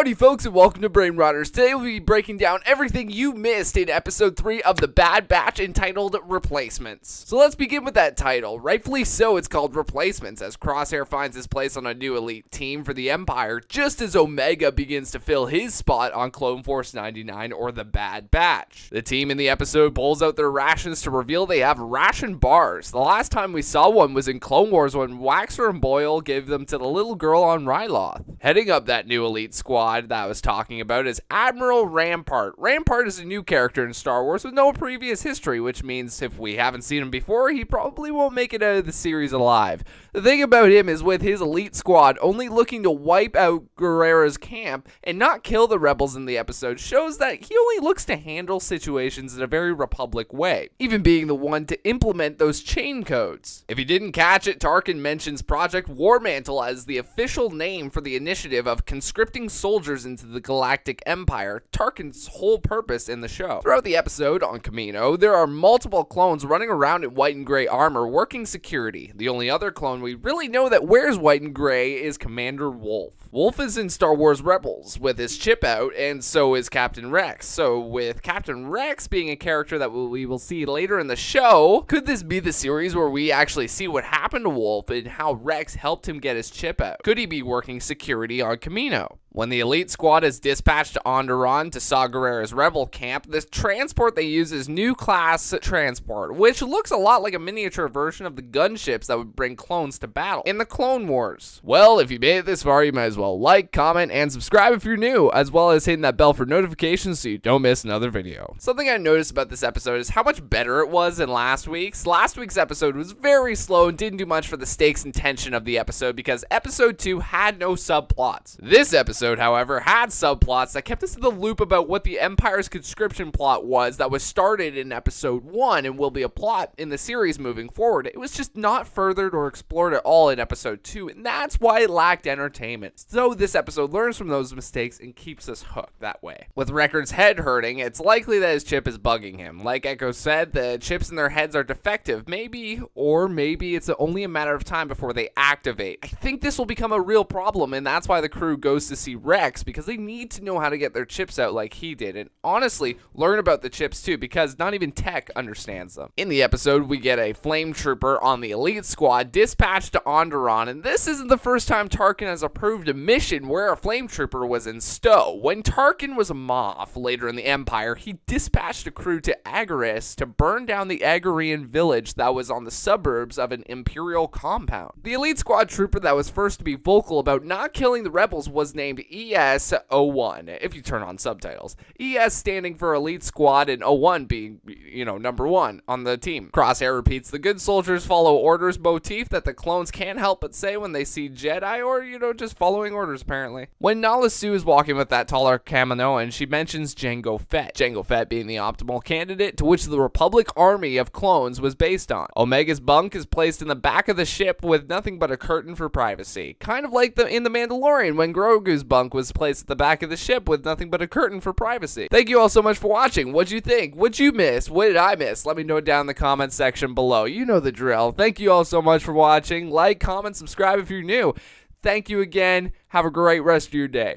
Howdy folks and welcome to Brain Rotters. Today we'll be breaking down everything you missed in episode 3 of the Bad Batch entitled Replacements. So let's begin with that title. Rightfully so, it's called Replacements as Crosshair finds his place on a new elite team for the Empire just as Omega begins to fill his spot on Clone Force 99 or the Bad Batch. The team in the episode pulls out their rations to reveal they have ration bars. The last time we saw one was in Clone Wars when Waxer and Boyle gave them to the little girl on Ryloth. Heading up that new elite squad that I was talking about is Admiral Rampart. Rampart is a new character in Star Wars with no previous history, which means if we haven't seen him before, he probably won't make it out of the series alive. The thing about him is with his elite squad only looking to wipe out Gerrera's camp and not kill the rebels in the episode shows that he only looks to handle situations in a very Republic way, even being the one to implement those chain codes. If you didn't catch it, Tarkin mentions Project Warmantle as the official name for the initiative of conscripting soldiers into the Galactic Empire, Tarkin's whole purpose in the show. Throughout the episode on Kamino, there are multiple clones running around in white and gray armor working security. The only other clone we really know that wears white and gray is Commander Wolf. Wolf is in Star Wars Rebels with his chip out, and so is Captain Rex. So with Captain Rex being a character that we will see later in the show, could this be the series where we actually see what happened to Wolf and how Rex helped him get his chip out? Could he be working security on Kamino? When the elite squad is dispatched to Onderon to Saw Gerrera's rebel camp, this transport they use is New Class Transport, which looks a lot like a miniature version of the gunships that would bring clones to battle in the Clone Wars. Well, if you made it this far, you might as well like, comment, and subscribe if you're new, as well as hitting that bell for notifications so you don't miss another video. Something I noticed about this episode is how much better it was than last week's. Last week's episode was very slow and didn't do much for the stakes and tension of the episode because episode 2 had no subplots. This episode, however, had subplots that kept us in the loop about what the Empire's conscription plot was that was started in episode 1 and will be a plot in the series moving forward. It was just not furthered or explored at all in episode 2, and that's why it lacked entertainment. So this episode learns from those mistakes and keeps us hooked that way. With Wrecker's head hurting, it's likely that his chip is bugging him. Like Echo said, the chips in their heads are defective. Maybe it's only a matter of time before they activate. I think this will become a real problem, and that's why the crew goes to see Rex, because they need to know how to get their chips out like he did, and honestly, learn about the chips too, because not even tech understands them. In the episode, we get a flame trooper on the elite squad dispatched to Onderon, and this isn't the first time Tarkin has approved a mission where a flame trooper was in stow. When Tarkin was a Moff later in the Empire, he dispatched a crew to Agaris to burn down the Agarian village that was on the suburbs of an Imperial compound. The elite squad trooper that was first to be vocal about not killing the rebels was named ES-01, if you turn on subtitles. ES standing for Elite Squad and 01 being, number 1 on the team. Crosshair repeats the good soldiers follow orders motif that the clones can't help but say when they see Jedi or, just following orders apparently. When Nala Sue is walking with that taller Kaminoan, she mentions Jango Fett. Jango Fett being the optimal candidate to which the Republic army of clones was based on. Omega's bunk is placed in the back of the ship with nothing but a curtain for privacy. Kind of like in The Mandalorian when Grogu's bunk was placed at the back of the ship with nothing but a curtain for privacy. Thank you all so much for watching. What'd you think? What'd you miss? What did I miss? Let me know down in the comment section below. You know the drill. Thank you all so much for watching. Like, comment, subscribe if you're new. Thank you again. Have a great rest of your day.